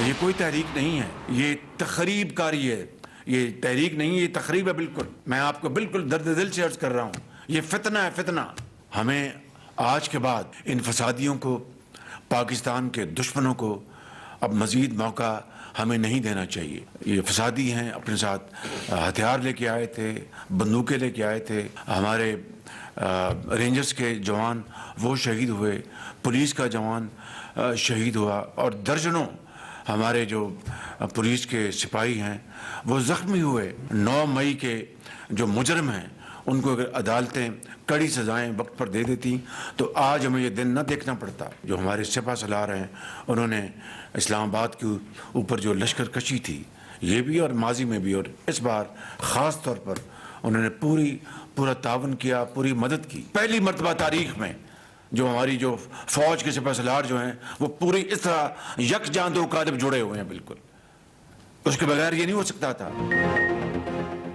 ये कोई तहरीक नहीं है, ये तखरीब कारी है। ये तहरीक नहीं है, ये तखरीब है बिल्कुल। मैं आपको बिल्कुल दर्द दिल से अर्ज कर रहा हूँ, ये फितना है, फितना। हमें आज के बाद इन फसादियों को, पाकिस्तान के दुश्मनों को अब मज़ीद मौका हमें नहीं देना चाहिए। ये फसादी हैं, अपने साथ हथियार लेके आए थे, बंदूकें लेके आए थे। हमारे रेंजर्स के जवान वो शहीद हुए, पुलिस का जवान शहीद हुआ, और दर्जनों हमारे जो पुलिस के सिपाही हैं वो ज़ख्मी हुए। 9 मई के जो मुजरम हैं उनको अगर अदालतें कड़ी सज़ाएं वक्त पर दे देती तो आज हमें ये दिन न देखना पड़ता। जो हमारे सिपा सलार हैं, उन्होंने इस्लामाबाद के ऊपर जो लश्कर कशी थी, ये भी और माजी में भी, और इस बार ख़ास तौर पर उन्होंने पूरा तावन किया, पूरी मदद की। पहली मरतबा तारीख़ में जो हमारी जो फ़ौज के सिपा सलार जो हैं वो पूरी इस तरह यकजान दो कालिब जुड़े हुए हैं, बिल्कुल। उसके बगैर ये नहीं हो सकता था।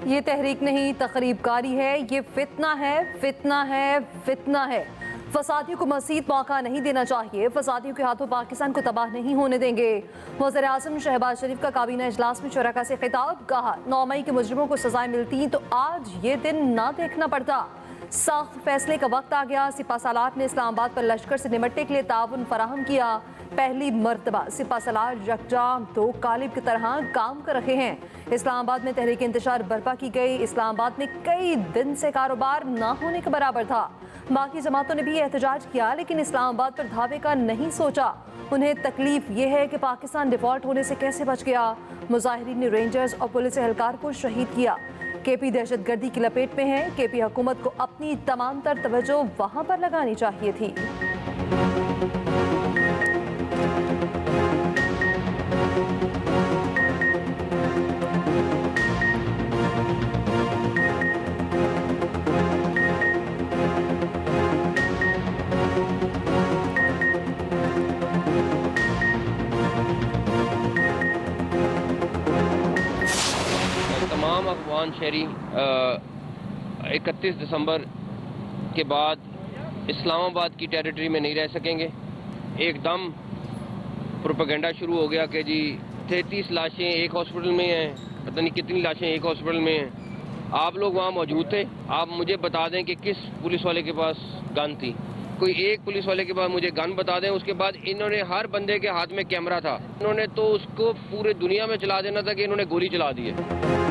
ये तहरीक नहीं, तखरीबकारी है, ये फितना है, फितना है, फितना है। फसादियों को मज़ीद मौका नहीं देना चाहिए। फसादियों के हाथों पाकिस्तान को तबाह नहीं होने देंगे। वज़ीर आज़म शहबाज शरीफ का काबीना इजलास में शुरका से खिताब, कहा 9 मई के मुजरिमों को सजाएं मिलती तो आज ये दिन ना देखना पड़ता। सख्त फैसले का वक्त आ गया। सिपा सलार ने इस्लामाबाद पर लश्कर से निपटने के लिए ताउन फराहम किया। पहली मरतबा सिपा सलार यकजाम दो कालिब की तरह काम कर रहे हैं। इस्लामाबाद में तहरीक इंतशार बर्पा की गई। इस्लामाबाद में कई दिन से कारोबार ना होने के बराबर था। बाकी जमातों ने भी एहतजाज किया, लेकिन इस्लामाबाद पर धावे का नहीं सोचा। उन्हें तकलीफ ये है कि पाकिस्तान डिफॉल्ट होने से कैसे बच गया। मुजाहिरीन ने रेंजर्स और पुलिस एहलकार को शहीद किया। केपी दहशतगर्दी की लपेट में है। केपी हुकूमत को अपनी तमाम तर तवज्जो वहां पर लगानी चाहिए थी। तमाम अफगान शहरी 31 दिसंबर के बाद इस्लामाबाद की टेरिटरी में नहीं रह सकेंगे। एकदम प्रोपेगेंडा शुरू हो गया कि जी 33 लाशें एक हॉस्पिटल में हैं, पता नहीं कितनी लाशें एक हॉस्पिटल में हैं। आप लोग वहाँ मौजूद थे, आप मुझे बता दें कि किस पुलिस वाले के पास गन थी। कोई एक पुलिस वाले के पास मुझे गन बता दें। उसके बाद इन्होंने हर बंदे के हाथ में कैमरा था, इन्होंने तो उसको पूरे दुनिया में चला देना था कि इन्होंने गोली चला दी है।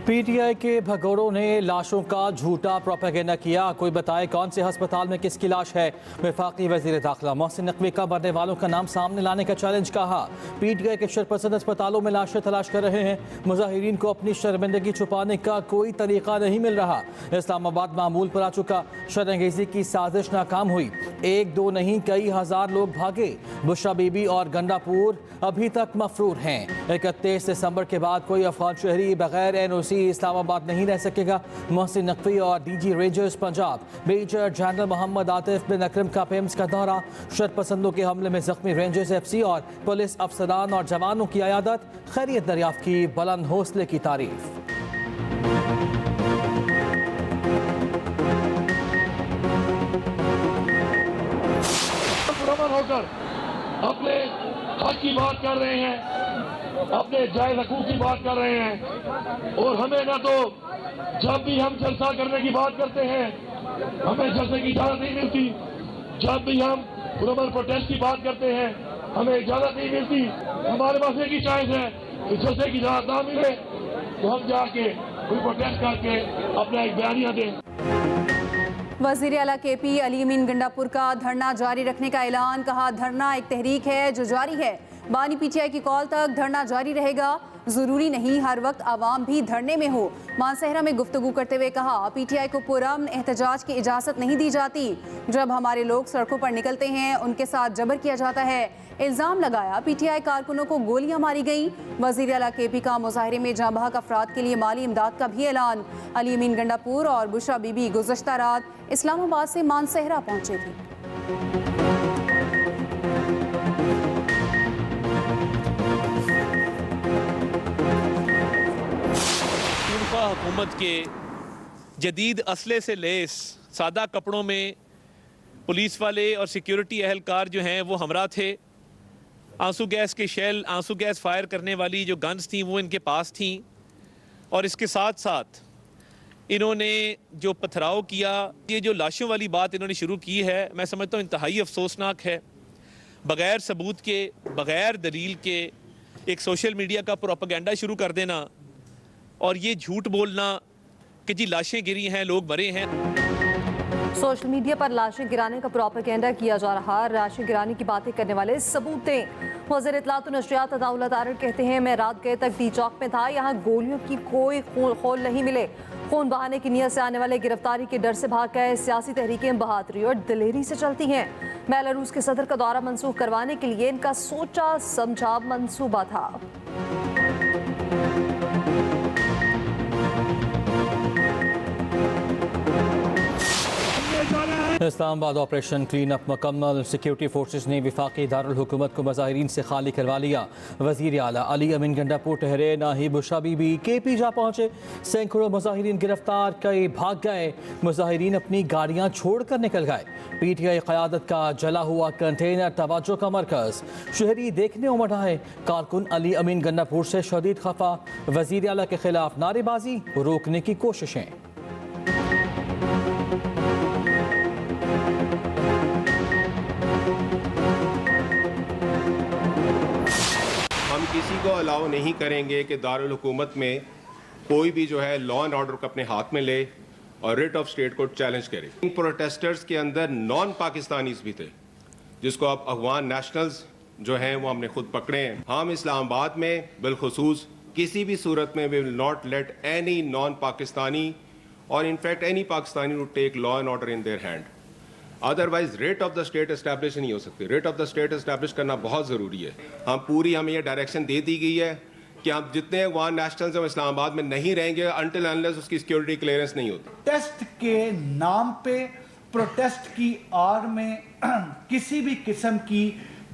पीटीआई के भगोड़ों ने लाशों का झूठा प्रोपेगेंडा किया। कोई बताए कौन से अस्पताल में किसकी लाश है। वफाकी वज़ीर दाखिला मोहसिन नकवी का मरने वालों का नाम सामने लाने का चैलेंज कहा। पीटीआई के शरपसंद अस्पतालों में लाशें तलाश कर रहे हैं। मुजाहिरीन को अपनी शर्मिंदगी छुपाने का कोई तरीका नहीं मिल रहा। इस्लामाबाद मामूल पर आ चुका। शरंगेजी की साजिश नाकाम हुई। 1-2 नहीं, कई हजार लोग भागे। बुशरा बीबी और गंडापुर अभी तक मफरूर हैं। 31 दिसंबर के बाद कोई अफगान शहरी बगैर NOC इस्लामाबाद नहीं रह सकेगा। मोहसिन नकवी और DG rangers Punjab major general Mohammad Atif bin Akram का पेम्स का दौरा। शरपसंदों के हमले में जख्मी रेंजर्स FC और पुलिस अफसरान और जवानों की अयादत। खैरियत दरियाफ्त की, बुलंद हौसले की तारीफ। होकर अपने हक की बात कर रहे हैं, अपने जायज हकूक की बात कर रहे हैं। और हमें ना तो जब भी हम जलसा करने की बात करते हैं हमें जलसे की इजाजत नहीं मिलती, जब भी हम पुरअमन प्रोटेस्ट की बात करते हैं हमें इजाजत नहीं मिलती। हमारे पास एक ही चॉइस है कि जलसे की इजाजत ना मिले तो हम जाके कोई प्रोटेस्ट करके अपना एक बयानिया दें। वज़ीर आला KP अली अमीन गंडापुर का धरना जारी रखने का ऐलान। कहा धरना एक तहरीक है जो जारी है। बानी PTI की कॉल तक धरना जारी रहेगा। ज़रूरी नहीं हर वक्त आवाम भी धरने में हो। मानसहरा में गुफ्तगू करते हुए कहा PTI को पुरअमन एहतजाज की इजाज़त नहीं दी जाती। जब हमारे लोग सड़कों पर निकलते हैं उनके साथ जबर किया जाता है। इल्ज़ाम लगाया PTI कारकुनों को गोलियां मारी गईं। वज़ीर आला KP का मुजाहिरे में जाँ बहक अफराद के लिए माली इमदाद का भी ऐलान। अली अमीन गंडापुर और बुशरा बीबी गुज़श्ता रात इस्लामाबाद से मानसहरा पहुंचे थे। हुकूमत के जदीद असले से लेस सादा कपड़ों में पुलिस वाले और सिक्योरिटी एहलकार जो हैं वो हमरा थे। आंसू गैस के शेल, आंसू गैस फायर करने वाली जो गन्स थी वो इनके पास थी, और इसके साथ साथ इन्होंने जो पथराव किया, ये जो लाशों वाली बात इन्होंने शुरू की है, मैं समझता हूँ इंतहाई अफसोसनाक है। बग़ैर सबूत के, बग़ैर दलील के एक सोशल मीडिया का प्रोपेगेंडा शुरू कर देना और ये झूठ बोलना कि जी लाशें गिरी हैं, लोग मरे हैं। सोशल मीडिया पर लाशें गिराने का प्रोपेगेंडा किया जा रहा। लाशें गिराने की बातें करने वाले सबूत दें। वज़ीर इत्तलात व नशरियात अताउल्लाह तारड़ कहते हैं, मैं रात गए तक डी चौक में था, यहाँ गोलियों की कोई खोल नहीं मिले। खून बहाने की नीयत से आने वाले गिरफ्तारी के डर से भाग गए। सियासी तहरीकें बहादुरी और दिलेरी से चलती हैं। बेलारूस के सदर का दौरा मनसूख करवाने के लिए इनका सोचा समझा मंसूबा था। इस्लामाबाद ऑपरेशन क्लीन अप मुकम्मल। सिक्योरिटी फोर्सेस ने वफाकी दारुल हुकूमत को मुजाहिरीन से खाली करवा लिया। वज़ीर आला अली अमीन गंडापुर ठहरे, नाहिब उषा बीबी KP जा पहुँचे। सैकड़ों मुजाहिरीन गिरफ्तार, कई भाग गए। मुजाहिरीन अपनी गाड़ियाँ छोड़ कर निकल गए। PTI क़यादत का जला हुआ कंटेनर तवज्जो का मरकज़। शहरी देखने उमड़ आए। कारकुन अली अमीन गंडापुर से शदीद खफा। वज़ीर आला के खिलाफ नारेबाजी, रोकने की कोशिशें। हम किसी को अलाउ नहीं करेंगे कि दारुल हुकूमत में कोई भी जो है लॉ एंड ऑर्डर को अपने हाथ में ले और रिट ऑफ स्टेट को चैलेंज करे। इन प्रोटेस्टर्स के अंदर नॉन पाकिस्तानीज भी थे, जिसको अब अफगान नेशनल्स जो हैं वो हमने खुद पकड़े हैं। हम इस्लामाबाद में बिलखुसूस किसी भी सूरत में we will not let any non Pakistani और in fact any Pakistani to take law and order in their hand. Otherwise writ of the state establish नहीं हो सकती। Writ of the state establish करना बहुत ज़रूरी है। हमें ये डायरेक्शन दे दी गई है कि हम जितने अफगान नेशनल्स हैं इस्लामाबाद में नहीं रहेंगे अनटिल अनलेस उसकी सिक्योरिटी क्लियरेंस नहीं होती। टेस्ट के नाम पे, प्रोटेस्ट की आड़ में किसी भी किस्म की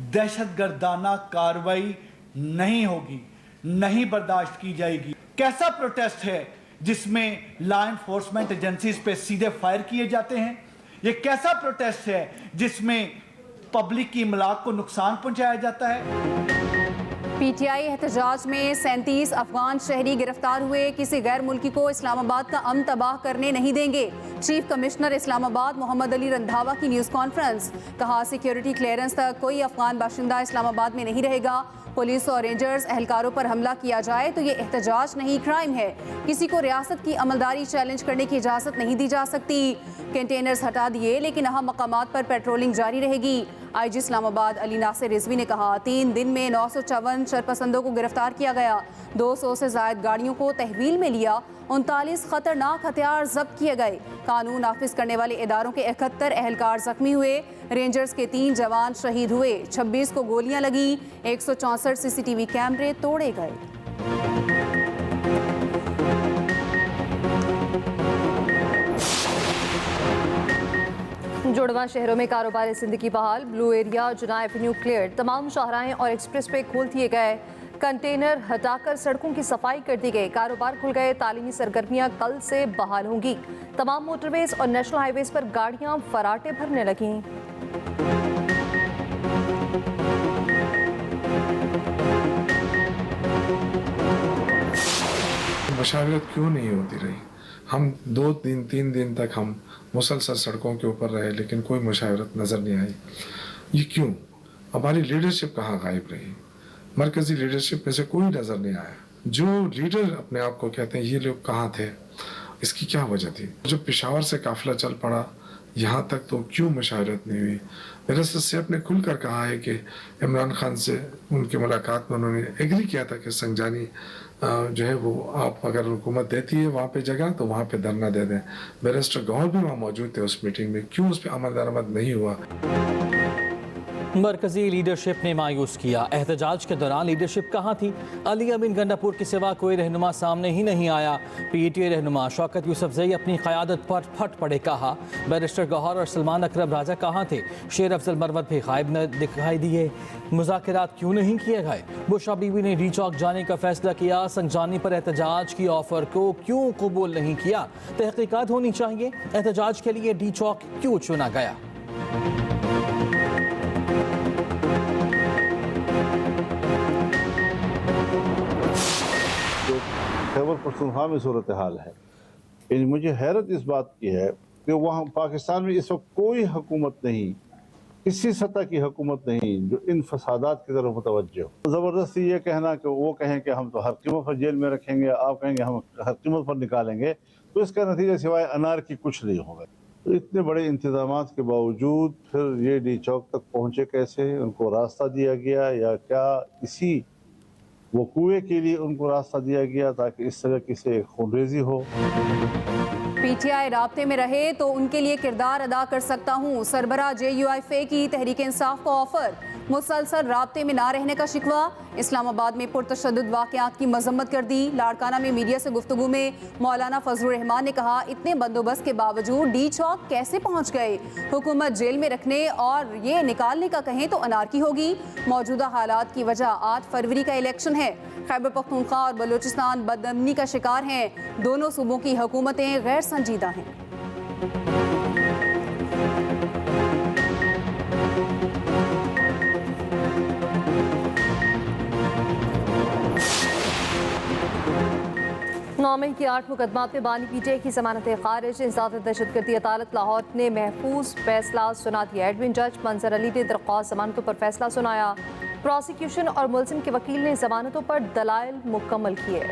दहशतगर्दाना कार्रवाई नहीं होगी, नहीं बर्दाश्त की जाएगी। कैसा प्रोटेस्ट है जिसमें लॉ एनफोर्समेंट एजेंसीज पे सीधे फायर किए जाते हैं? ये कैसा प्रोटेस्ट है जिसमें पब्लिक की इमलाक को नुकसान पहुंचाया जाता है? PTI एहतजाज में 37 अफगान शहरी गिरफ्तार हुए। किसी गैर मुल्की को इस्लामाबाद का अमन तबाह करने नहीं देंगे। चीफ कमिश्नर इस्लामाबाद मोहम्मद अली रंधावा की न्यूज़ कॉन्फ्रेंस। कहा, सिक्योरिटी क्लियरेंस तक कोई अफगान बाशिंदा इस्लामाबाद में नहीं रहेगा। पुलिस और रेंजर्स एहलकारों पर हमला किया जाए तो ये एहतजाज नहीं, क्राइम है। किसी को रियासत की अमलदारी चैलेंज करने की इजाज़त नहीं दी जा सकती। कंटेनर्स हटा दिए लेकिन अहम मकामात पर पेट्रोलिंग जारी रहेगी। IG इस्लामाबाद अली नासिर रिजवी ने कहा, 3 दिन में 954 शरपसंदों को गिरफ्तार किया गया। 200 से ज़ायद गाड़ियों को तहवील में लिया। 39 खतरनाक हथियार जब्त किए गए। कानून नाफिज करने वाले इदारों के 71 एहलकार जख्मी हुए। रेंजर्स के 3 जवान शहीद हुए। 26 को गोलियां लगी। 164 CCTV कैमरे तोड़े गए। जुड़वा शहरों में कारोबारी जिंदगी बहाल। ब्लू एरिया, जुना एवेन्यू क्लियर। तमाम शाहराहें और एक्सप्रेस वे खोल दिए गए। कंटेनर हटाकर सड़कों की सफाई कर दी गई। कारोबार खुल गए। तालीमी सरगर्मियां कल से बहाल होंगी। तमाम मोटरवेज और नेशनल हाईवेज पर गाड़ियां फराटे भरने लगीं। मशावरत क्यों नहीं होती रही? हम 2 दिन 3 दिन तक हम मुसलसल सड़कों के ऊपर रहे लेकिन कोई मशावरत नज़र नहीं आई। ये क्यों? हमारी लीडरशिप कहाँ गायब रही? मरकज़ी लीडरशिप में से कोई नज़र नहीं आया। जो लीडर अपने आप को कहते हैं ये लोग कहाँ थे? इसकी क्या वजह थी? जो पेशावर से काफिला चल पड़ा यहाँ तक तो क्यों मशावरत नहीं हुई? मेरे सदस्य ने खुलकर कहा है कि इमरान खान से उनकी मुलाकात में उन्होंने एग्री किया था कि संजानी जो है वो आप अगर हुकूमत देती है वहाँ पे जगह तो वहाँ पे धरना दे दें। बैरिस्टर गौहर भी वहाँ मौजूद थे उस मीटिंग में, क्यों उस पर अमल दरामद नहीं हुआ? मरकजी लीडरशिप ने मायूस किया। एहतजाज के दौरान लीडरशिप कहाँ थी? अली अमीन गंडापुर के सिवा कोई रहनुमा सामने ही नहीं आया। PTI रहनुमा शौकत यूसुफजई अपनी क़यादत पर फट पड़े। कहा, बैरिस्टर गौहर और सलमान अकरम राजा कहाँ थे? शेर अफजल मरवत भी गायब न दिखाई दिए। मुज़ाकरात क्यों नहीं किए गए? बुशरा बीवी ने डी चौक जाने का फैसला किया। संजानी पर एहतजाज की ऑफर को क्यों कबूल नहीं किया? तहकीकात होनी चाहिए। एहतजाज के लिए डी चौक क्यों चुना गया? खैबर पख्तूनख्वा में सूरत हाल है। मुझे हैरत इस बात की है कि वहाँ पाकिस्तान में इस वक्त कोई हुकूमत नहीं, किसी सतह की हुकूमत नहीं जो इन फसादात की तरफ मुतवज्जह हो। ज़बरदस्ती ये कहना कि वो कहें कि हम तो हर कीमत पर जेल में रखेंगे, आप कहेंगे हम हर कीमत पर निकालेंगे, तो इसका नतीजा सिवाय अनार की कुछ नहीं होगा। तो इतने बड़े इंतजाम के बावजूद फिर ये डी चौक तक पहुँचे कैसे? उनको रास्ता दिया गया या क्या इसी वकूए के लिए उनको रास्ता दिया गया ताकि इस तरह की से खूनरेजी हो? पीटीआई राब्ते में रहे तो उनके लिए किरदार अदा कर सकता हूँ। सरबराह JUIF की तहरीक इंसाफ को ऑफर। मुसलसल राब्ते में ना रहने का शिकवा। इस्लामाबाद में पुरतशद्दुद वाक़यात की मजम्मत कर दी। लाड़काना में मीडिया से गुफ्तगू में मौलाना फजलुर रहमान ने कहा, इतने बंदोबस्त के बावजूद डी चौक कैसे पहुँच गए? हुकूमत जेल में रखने और ये निकालने का कहें तो अनारकी होगी। मौजूदा हालात की वजह 8 फरवरी का इलेक्शन है। खैबर पख्तूनख्वा और बलूचिस्तान बदअमनी का शिकार हैं। दोनों सूबों की हुकूमतें गैर संजीदा हैं। नौमे की 8 मुकदमात में बानी PTI की जमानत खारिज। इंसाफ दहशतगर्दी अदालत लाहौर ने महफूज फैसला सुना दिया। एडमिन जज मंजर अली ने दरख्वास्त जमानतों पर फैसला सुनाया। प्रोसिक्यूशन और मुलजिम के वकील ने जमानतों पर दलाइल मुकम्मल किए।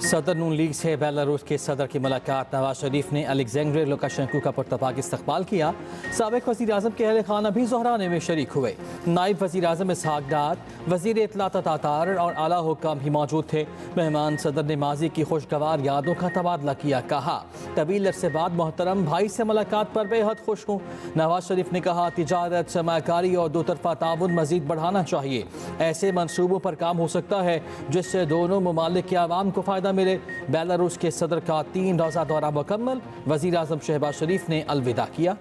सदर नून लीग से बेलारूस के सदर की मुलाकात। नवाज शरीफ ने अलेक्जेंडर लुकाशेंको का पुरतपाक इस्तकबाल किया। साबिक वज़ीर आज़म के अहल खाना भी ज़ोहराने में शरीक हुए। नायब वज़ीर आज़म इसहाक डार, वज़ीर इत्तलात तातार और आला हुक्काम भी मौजूद थे। मेहमान सदर ने माजी की खुशगवार यादों का तबादला किया। कहा, तवील अरसे बाद मोहतरम भाई से मुलाकात पर बेहद खुश हूँ। नवाज शरीफ ने कहा, तिजारत, सरमाकारी और दो तरफा ताउन मज़ीद बढ़ाना चाहिए। ऐसे मनसूबों पर काम हो सकता है जिससे दोनों ममालिक के आवाम को फ़ायदा मिले। बेलारूस के सदर का 3 रोज़ा दौरा मुकम्मल। वज़ीर आज़म शहबाज शरीफ ने अलविदा किया।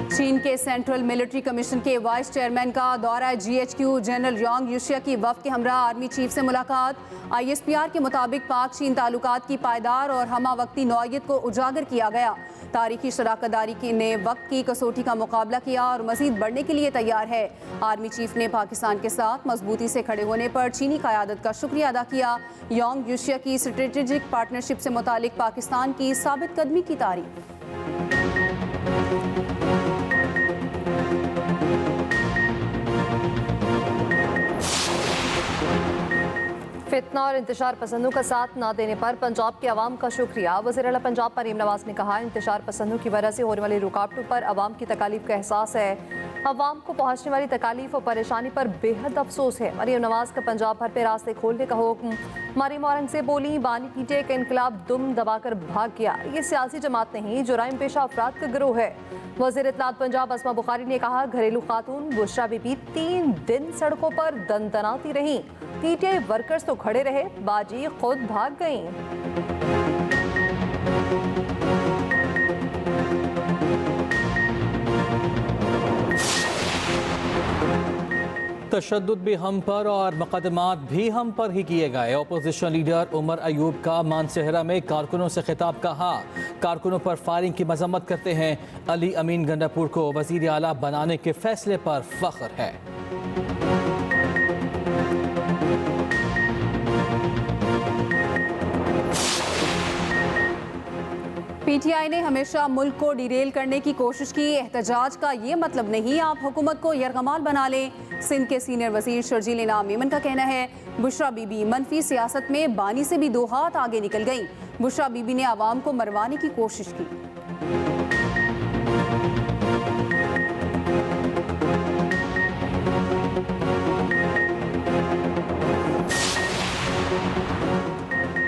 चीन के सेंट्रल मिलिट्री कमीशन के वाइस चेयरमैन का दौरा GHQ। जनरल योंग यूशिया की वफ़द के हमरा आर्मी चीफ से मुलाकात। ISPR के मुताबिक पाक चीन ताल्लुकात की पायदार और हमा वक्ती नौयत को उजागर किया गया। तारीखी शराकतदारी ने वक्त की कसौटी का मुकाबला किया और मजीद बढ़ने के लिए तैयार है। आर्मी चीफ ने पाकिस्तान के साथ मजबूती से खड़े होने पर चीनी क़यादत का शुक्रिया अदा किया। योंग यूशिया की स्ट्रेटेजिक पार्टनरशिप से मुतालिक पाकिस्तान की साबित कदमी की तारीफ। फितना और इंतशार पसंदों का साथ ना देने पर पंजाब के अवाम का शुक्रिया। वज़ीर आला पंजाब मरीम नवाज ने कहा, इंतशार पसंदों की वजह से होने वाली रुकावटों पर अवाम की तकालीफ का एहसास है। अवाम को पहुँचने वाली तकालीफ और परेशानी पर बेहद अफसोस है। मरीम नवाज का पंजाब भर पे रास्ते खोलने का हुक्म। मरीम औरंगज़ेब बोली, बानी PTI का इनकलाब दुम दबाकर भाग गया। ये सियासी जमात नहीं, जुराइम पेशा अफराद का गिरोह है। वज़ीर इत्तलात पंजाब अस्मा बुखारी ने कहा, घरेलू खातून बुशरा बीबी 3 दिन सड़कों पर दंदनाती रहीं। PTI वर्कर्स तो खड़े रहे, बाजी खुद भाग गईं। तशद्दुद भी हम पर और मुकदमात भी हम पर ही किए गए। अपोजिशन लीडर उमर अयूब का मानसहरा में कारकुनों से खिताब। कहा, कारकुनों पर फायरिंग की मजम्मत करते हैं। अली अमीन गंडापुर को वज़ीर आला बनाने के फैसले पर फख्र है। PTI ने हमेशा मुल्क को डिरेल करने की कोशिश की। एहतजाज का ये मतलब नहीं आप हुकूमत को यरगमाल बना लें। सिंध के सीनियर वजीर शर्जील इनाम मेमन का कहना है, बुशरा बीबी मनफी सियासत में बानी से भी 2 हाथ आगे निकल गई। बुशरा बीबी ने आवाम को मरवाने की कोशिश की।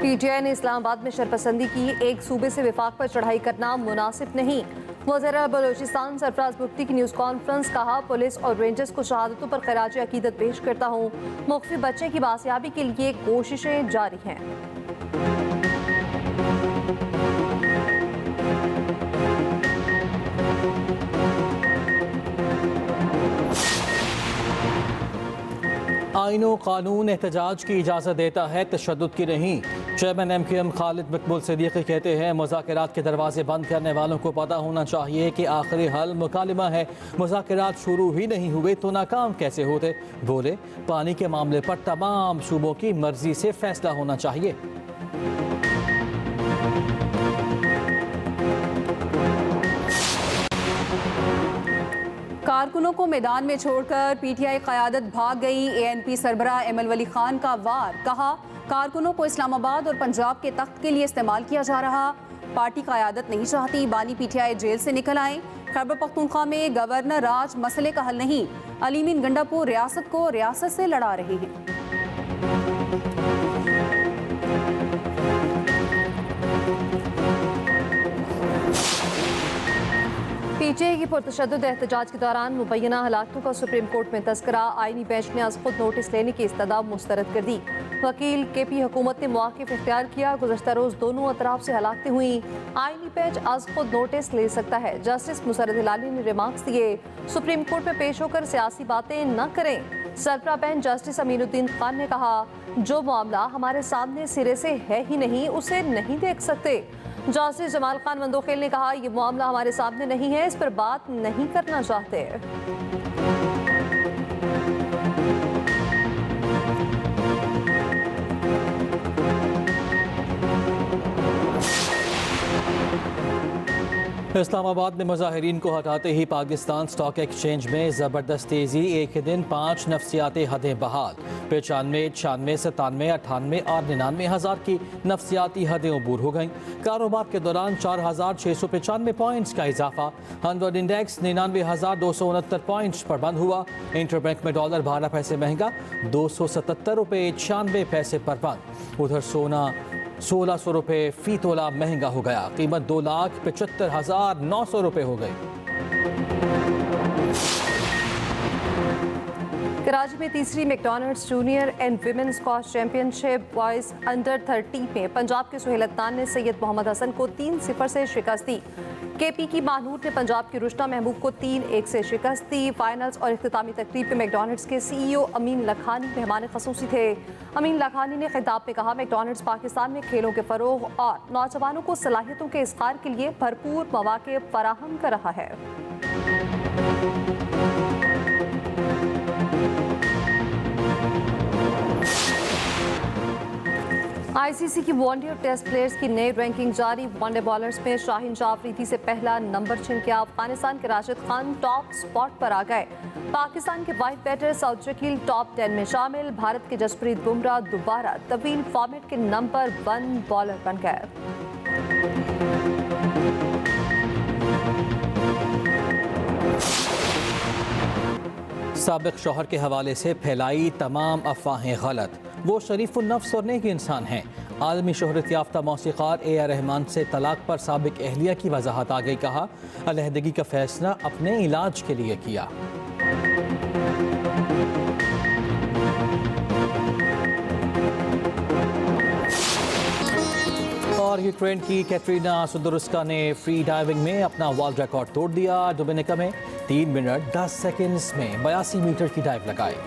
PTI ने इस्लामाबाद में शरपसंदी की। एक सूबे से विफाक पर चढ़ाई करना मुनासिब नहीं। वज़ीर बलूचिस्तान सरफराज बुख्ती की न्यूज़ कॉन्फ्रेंस। कहा, पुलिस और रेंजर्स को शहादतों पर खराज अकीदत पेश करता हूँ। मुख्फी बच्चे की बासियाबी के लिए कोशिशें जारी हैं। आईन व कानून एहतजाज की इजाज़त देता है, तशद्दुद की नहीं। चेयरमैन MQM खालिद मकबूल सिद्दीकी कहते हैं मुज़ाकरात के दरवाजे बंद करने वालों को पता होना चाहिए कि आखिरी हल मुकालमा है। मुज़ाकरात शुरू ही नहीं हुए तो नाकाम कैसे होते। बोले पानी के मामले पर तमाम सूबों की मर्जी से फैसला होना चाहिए। कारकुनों को मैदान में छोड़कर PTI क़यादत भाग गई। ANP सरबराह एमएल वली खान का वार, कहा कारकुनों को इस्लामाबाद और पंजाब के तख्त के लिए इस्तेमाल किया जा रहा। पार्टी क़यादत नहीं चाहती बानी PTI जेल से निकल आए। खैबर पख्तूनख्वा में गवर्नर राज मसले का हल नहीं। अलीमीन गंडापुर रियासत को रियासत से लड़ा रहे हैं। PTI की पुरतशद्दुद एहतजाज के दौरान मुबैना हलाकतों का सुप्रीम कोर्ट में तस्करा। आईनी बेंच ने आज खुद नोटिस लेने की इस्तदा मुस्तरद कर दी। वकील KP हुकूमत ने मौक़िफ़ इख्तियार किया। गुज़श्ता रोज़ दोनों अतराफ से हलाकतें हुई। आईनी बेंच आज खुद नोटिस ले सकता है। जस्टिस मुसरत हिलाली ने रिमार्क्स दिए, सुप्रीम कोर्ट में पेश होकर सियासी बातें न करें। सरबराह बेंच जस्टिस अमीनुद्दीन खान ने कहा, जो मामला हमारे सामने सिरे से है ही नहीं उसे नहीं देख सकते। जस्टिस जमाल खान मंदोखेल ने कहा, यह मामला हमारे सामने नहीं है, इस पर बात नहीं करना चाहते। इस्लामाबाद में मुजाहिरीन को हटाते ही पाकिस्तान स्टॉक एक्सचेंज में ज़बरदस्त तेज़ी। एक ही दिन 5 नफ्सियाती हदें बहाल। 95, 96, 97, 98 और 99 हज़ार की नफ्सियाती हदें अबूर हो गईं। कारोबार के दौरान 4695 पॉइंट्स का इजाफा। 100 इंडेक्स 99,269 पॉइंट्स पर बंद हुआ। इंटरबैंक में डॉलर 12 पैसे महंगा, 277 रुपये 96 पैसे पर बंद। उधर सोना 1600 रुपये फी तोला महंगा हो गया। कीमत 2,75,900 रुपये हो गई। कराची में तीसरी McDonald's junior and women squash championship boys under 30 में पंजाब के सुहेल अदनान ने सैयद मोहम्मद हसन को 3-0 से शिकस्त दी। KP की मानूर ने पंजाब की रुश्ता महबूब को 3-1 से शिकस्त दी। फाइनल्स और इख्तितामी तकरीब में मैकडॉनल्ड्स के CEO अमीन लखानी मेहमान खसूसी थे। अमीन लखानी ने खिताब में कहा, मैकडॉनल्ड्स पाकिस्तान में खेलों के फरोग और नौजवानों को सलाहियतों के इज़हार के लिए भरपूर मौक़े फराहम कर रहा है। ICC की वनडे और टेस्ट प्लेयर्स की नई रैंकिंग जारी। वनडे बॉलर्स में शाहीन शाह अफरीदी से पहला नंबर छिन गया। अफगानिस्तान के राशिद खान टॉप स्पॉट पर आ गए। पाकिस्तान के white batter Saud Shakeel top 10 में शामिल। भारत के जसप्रीत बुमराह दोबारा तवील फॉर्मेट के नंबर 1 बॉलर बन गए। साबिक शौहर के हवाले से फैलाई तमाम अफवाहें गलत। वो शरीफुल नफ्स और नेक इंसान हैं। आलमी शोहरत याफ्ता मौसीकार A.R. रहमान से तलाक पर साबिक अहलिया की वजाहत आ गई। कहा, अलहदगी का फैसला अपने इलाज के लिए किया। और यूक्रेन की कैटरीना सुदरुस्का ने फ्री डाइविंग में अपना वर्ल्ड रिकॉर्ड तोड़ दिया। डोमिनिका में 3 मिनट 10 सेकंड्स में 82 मीटर की डाइव लगाई।